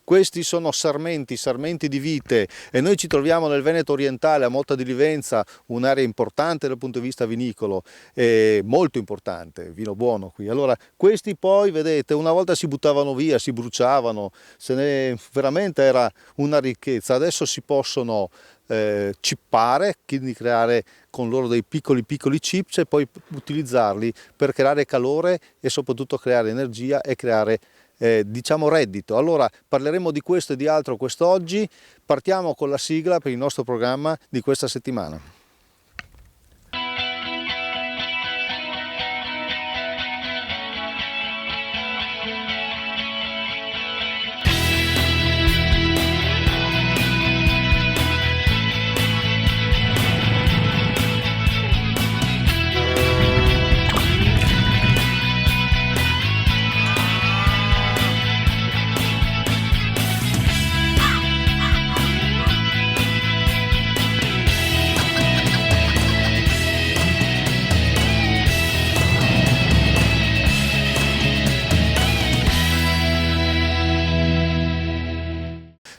Questi sono sarmenti di vite, e noi ci troviamo nel Veneto orientale, a Motta di Livenza, un'area importante dal punto di vista vinicolo, molto importante, vino buono qui. Allora questi poi, vedete, una volta si buttavano via, si bruciavano, veramente era una ricchezza. Adesso si possono cippare, quindi creare con loro dei piccoli chips, e poi utilizzarli per creare calore e soprattutto creare energia e creare diciamo reddito. Allora parleremo di questo e di altro quest'oggi. Partiamo con la sigla per il nostro programma di questa settimana.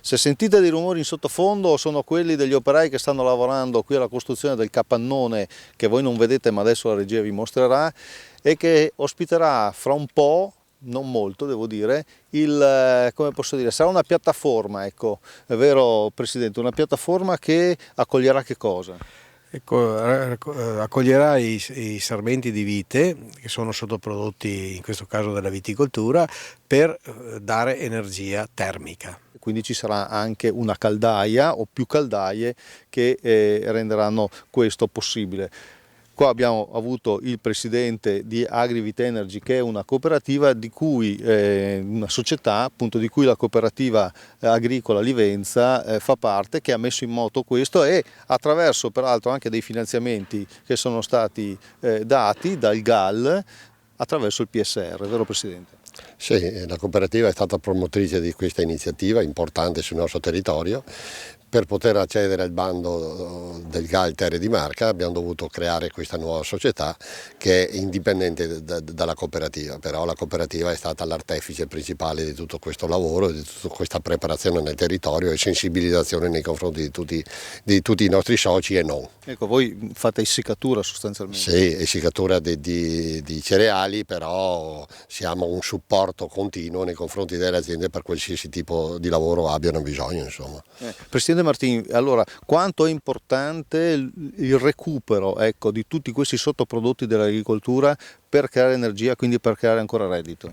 Se sentite dei rumori in sottofondo, sono quelli degli operai che stanno lavorando qui alla costruzione del capannone, che voi non vedete ma adesso la regia vi mostrerà, e che ospiterà fra un po', non molto devo dire, come posso dire, sarà una piattaforma, ecco, è vero Presidente, una piattaforma che accoglierà che cosa? Ecco, accoglierà i sarmenti di vite, che sono sottoprodotti in questo caso della viticoltura, per dare energia termica. Quindi ci sarà anche una caldaia o più caldaie che renderanno questo possibile. Qua abbiamo avuto il presidente di Agrivit Energy, che è una cooperativa di cui, una società appunto di cui la cooperativa agricola Livenza fa parte, che ha messo in moto questo, e attraverso peraltro anche dei finanziamenti che sono stati dati dal GAL attraverso il PSR, vero Presidente? Sì, la cooperativa è stata promotrice di questa iniziativa importante sul nostro territorio. Per poter accedere al bando del GAL Terre di Marca abbiamo dovuto creare questa nuova società che è indipendente dalla cooperativa, però la cooperativa è stata l'artefice principale di tutto questo lavoro, di tutta questa preparazione nel territorio e sensibilizzazione nei confronti di tutti i nostri soci e non. Ecco, voi fate essiccatura sostanzialmente? Sì, essiccatura di cereali, però siamo un supporto continuo nei confronti delle aziende per qualsiasi tipo di lavoro abbiano bisogno, insomma. Presidente Martini, allora quanto è importante il recupero, ecco, di tutti questi sottoprodotti dell'agricoltura per creare energia, quindi per creare ancora reddito?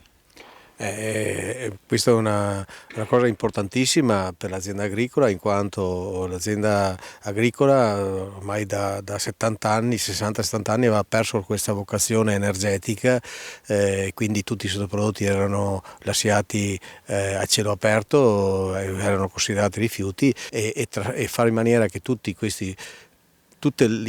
Questa è una cosa importantissima per l'azienda agricola, in quanto l'azienda agricola ormai da 70 anni, 60-70 anni, aveva perso questa vocazione energetica, quindi tutti i sottoprodotti erano lasciati a cielo aperto, erano considerati rifiuti, e fare in maniera che tutti i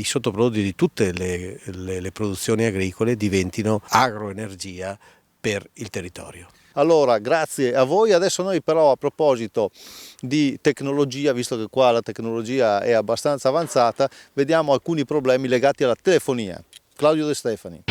sottoprodotti di tutte le produzioni agricole diventino agroenergia per il territorio. Allora, grazie a voi. Adesso noi però, a proposito di tecnologia, visto che qua la tecnologia è abbastanza avanzata, vediamo alcuni problemi legati alla telefonia. Claudio De Stefani.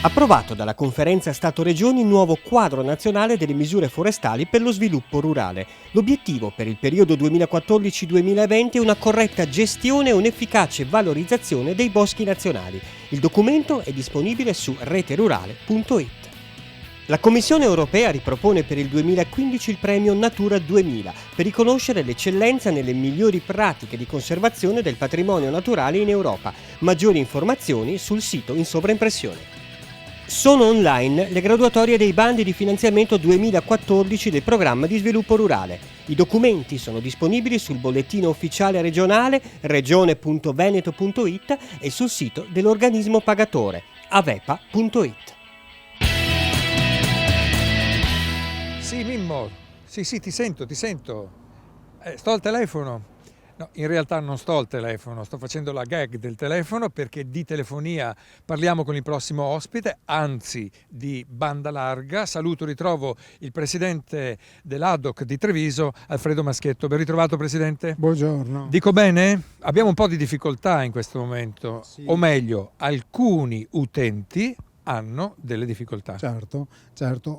Approvato dalla Conferenza Stato-Regioni il nuovo quadro nazionale delle misure forestali per lo sviluppo rurale. L'obiettivo per il periodo 2014-2020 è una corretta gestione e un'efficace valorizzazione dei boschi nazionali. Il documento è disponibile su reterurale.it. La Commissione europea ripropone per il 2015 il premio Natura 2000 per riconoscere l'eccellenza nelle migliori pratiche di conservazione del patrimonio naturale in Europa. Maggiori informazioni sul sito in sovraimpressione. Sono online le graduatorie dei bandi di finanziamento 2014 del programma di sviluppo rurale. I documenti sono disponibili sul bollettino ufficiale regionale regione.veneto.it e sul sito dell'organismo pagatore avepa.it. Sì, Mimmo, sì, ti sento. Sto al telefono. No, in realtà non sto al telefono, sto facendo la gag del telefono, perché di telefonia parliamo con il prossimo ospite, anzi di banda larga. Saluto, ritrovo il presidente dell'ADOC di Treviso, Alfredo Maschietto. Ben ritrovato, Presidente. Buongiorno. Dico bene? Abbiamo un po' di difficoltà in questo momento, sì. O meglio, alcuni utenti hanno delle difficoltà. Certo.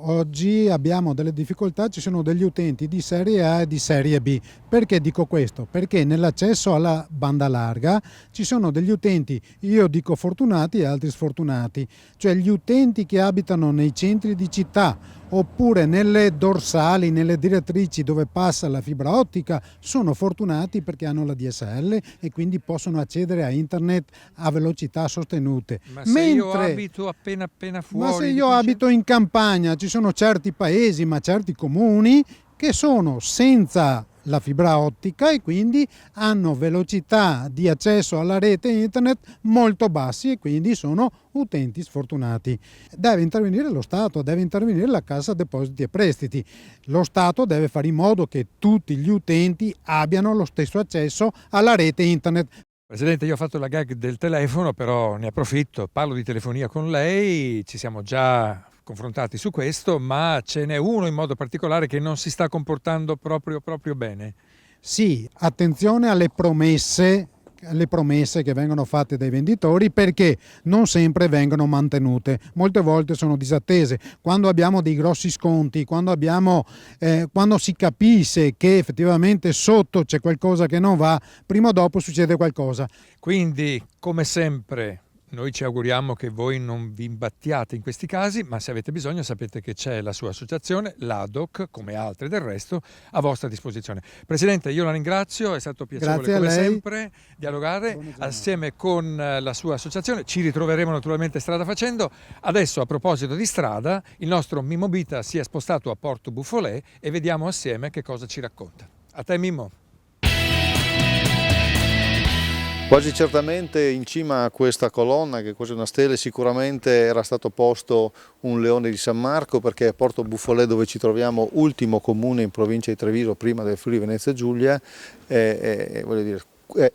Oggi abbiamo delle difficoltà, ci sono degli utenti di serie A e di serie B. Perché dico questo? Perché nell'accesso alla banda larga ci sono degli utenti, io dico fortunati e altri sfortunati, cioè gli utenti che abitano nei centri di città oppure nelle dorsali, nelle direttrici dove passa la fibra ottica sono fortunati perché hanno la DSL e quindi possono accedere a internet a velocità sostenute. Ma se io abito appena fuori... Ma se io abito in campagna, ci sono certi paesi, ma certi comuni che sono senza la fibra ottica e quindi hanno velocità di accesso alla rete internet molto bassi e quindi sono utenti sfortunati. Deve intervenire lo Stato, deve intervenire la Cassa Depositi e Prestiti. Lo Stato deve fare in modo che tutti gli utenti abbiano lo stesso accesso alla rete internet. Presidente, io ho fatto la gag del telefono, però ne approfitto, parlo di telefonia con lei, ci siamo già confrontati su questo, ma ce n'è uno in modo particolare che non si sta comportando proprio bene. Sì, attenzione alle promesse che vengono fatte dai venditori, perché non sempre vengono mantenute, molte volte sono disattese. Quando abbiamo dei grossi sconti, quando si capisce che effettivamente sotto c'è qualcosa che non va, prima o dopo succede qualcosa. Quindi, come sempre, noi ci auguriamo che voi non vi imbattiate in questi casi, ma se avete bisogno sapete che c'è la sua associazione, l'ADOC, come altre del resto, a vostra disposizione. Presidente, io la ringrazio, è stato piacevole come sempre dialogare assieme con la sua associazione. Ci ritroveremo naturalmente strada facendo. Adesso, a proposito di strada, il nostro Mimmo Bita si è spostato a Porto Buffolè e vediamo assieme che cosa ci racconta. A te, Mimmo. Quasi certamente in cima a questa colonna, che quasi una stele, sicuramente era stato posto un leone di San Marco, perché a Porto Buffolè, dove ci troviamo, ultimo comune in provincia di Treviso prima del Friuli Venezia Giulia, voglio dire,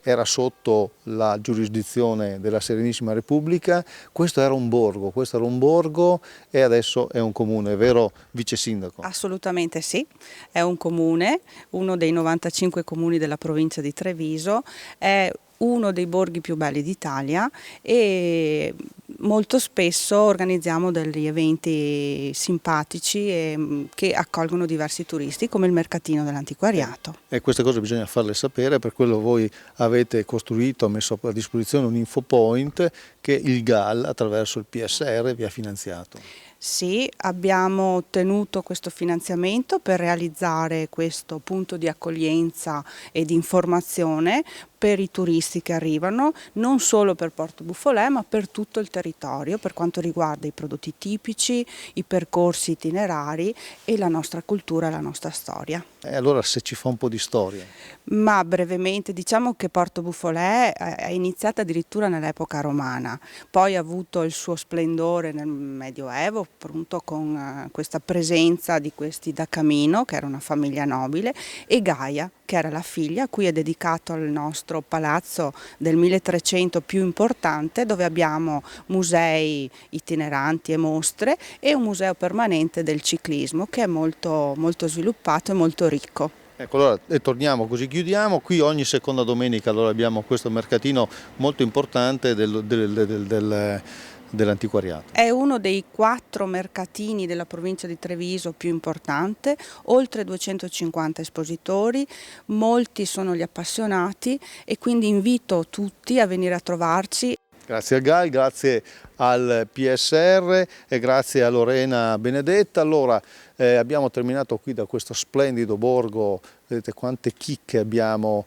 era sotto la giurisdizione della Serenissima Repubblica. Questo era un borgo e adesso è un comune, vero Vice Sindaco? Assolutamente sì, è un comune, uno dei 95 comuni della provincia di Treviso, è uno dei borghi più belli d'Italia e molto spesso organizziamo degli eventi simpatici che accolgono diversi turisti, come il mercatino dell'antiquariato. E queste cose bisogna farle sapere, per quello voi avete costruito, messo a disposizione un infopoint che il GAL attraverso il PSR vi ha finanziato. Sì, abbiamo ottenuto questo finanziamento per realizzare questo punto di accoglienza e di informazione per i turisti che arrivano, non solo per Porto Buffolè ma per tutto il territorio, per quanto riguarda i prodotti tipici, i percorsi itinerari e la nostra cultura e la nostra storia. Allora, se ci fa un po' di storia. Ma brevemente diciamo che Porto Buffolè è iniziata addirittura nell'epoca romana, poi ha avuto il suo splendore nel Medioevo, appunto con questa presenza di questi da Camino, che era una famiglia nobile, e Gaia, che era la figlia a cui è dedicato il nostro palazzo del 1300 più importante, dove abbiamo musei itineranti e mostre e un museo permanente del ciclismo che è molto sviluppato e molto ricco. Ecco, allora torniamo, così chiudiamo. Qui ogni seconda domenica allora abbiamo questo mercatino molto importante dell'antiquariato. È uno dei 4 mercatini della provincia di Treviso più importante, oltre 250 espositori, molti sono gli appassionati e quindi invito tutti a venire a trovarci. Grazie al GAL, grazie al PSR e grazie a Lorena Benedetta. Allora abbiamo terminato qui da questo splendido borgo, vedete quante chicche abbiamo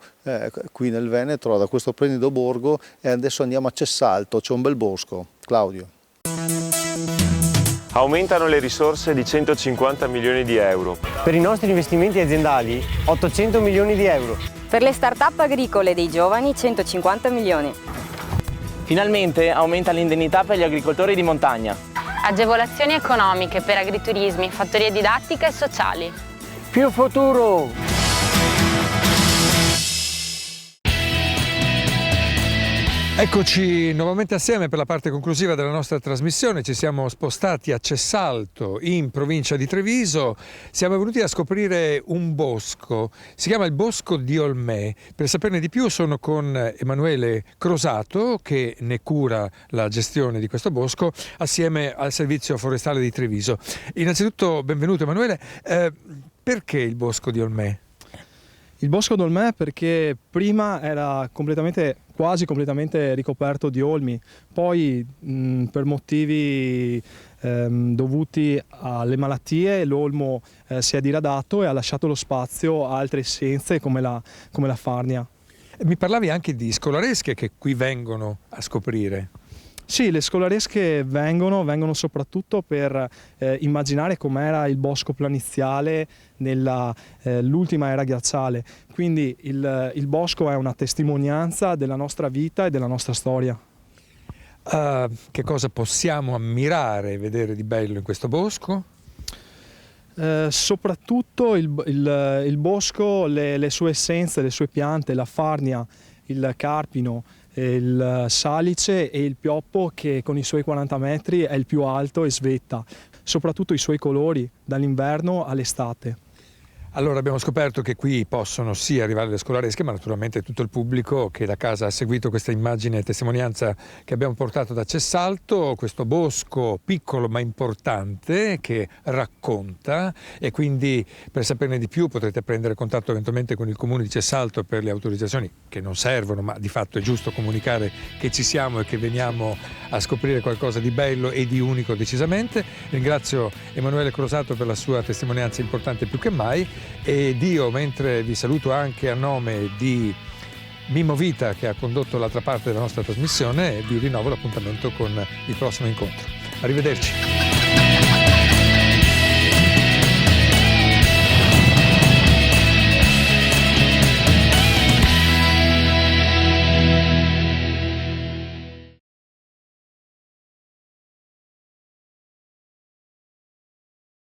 qui nel Veneto, da questo splendido borgo, e adesso andiamo a Cessalto, c'è un bel bosco. Claudio. Aumentano le risorse di 150 milioni di euro. Per i nostri investimenti aziendali 800 milioni di euro. Per le start-up agricole dei giovani 150 milioni. Finalmente aumenta l'indennità per gli agricoltori di montagna. Agevolazioni economiche per agriturismi, fattorie didattiche e sociali. Più futuro! Eccoci nuovamente assieme per la parte conclusiva della nostra trasmissione. Ci siamo spostati a Cessalto, in provincia di Treviso. Siamo venuti a scoprire un bosco, si chiama il Bosco di Olmè. Per saperne di più sono con Emanuele Crosato, che ne cura la gestione di questo bosco, assieme al Servizio Forestale di Treviso. Innanzitutto benvenuto Emanuele. Perché il Bosco di Olmè? Il Bosco d'Olmè perché prima era quasi completamente ricoperto di olmi, poi per motivi dovuti alle malattie l'olmo si è diradato e ha lasciato lo spazio a altre essenze come la farnia. Mi parlavi anche di scolaresche che qui vengono a scoprire. Sì, le scolaresche vengono soprattutto per immaginare com'era il bosco planiziale nell'ultima era glaciale. Quindi il bosco è una testimonianza della nostra vita e della nostra storia. Che cosa possiamo ammirare e vedere di bello in questo bosco? Soprattutto il bosco, le sue essenze, le sue piante, la farnia, il carpino, il salice e il pioppo che con i suoi 40 metri è il più alto e svetta, soprattutto i suoi colori dall'inverno all'estate. Allora abbiamo scoperto che qui possono sì arrivare le scolaresche, ma naturalmente tutto il pubblico che da casa ha seguito questa immagine e testimonianza che abbiamo portato da Cessalto, questo bosco piccolo ma importante che racconta, e quindi per saperne di più potrete prendere contatto eventualmente con il comune di Cessalto per le autorizzazioni che non servono, ma di fatto è giusto comunicare che ci siamo e che veniamo a scoprire qualcosa di bello e di unico decisamente. Ringrazio Emanuele Crosato per la sua testimonianza importante più che mai. Ed io, mentre vi saluto anche a nome di Mimmo Vita che ha condotto l'altra parte della nostra trasmissione, vi rinnovo l'appuntamento con il prossimo incontro. Arrivederci.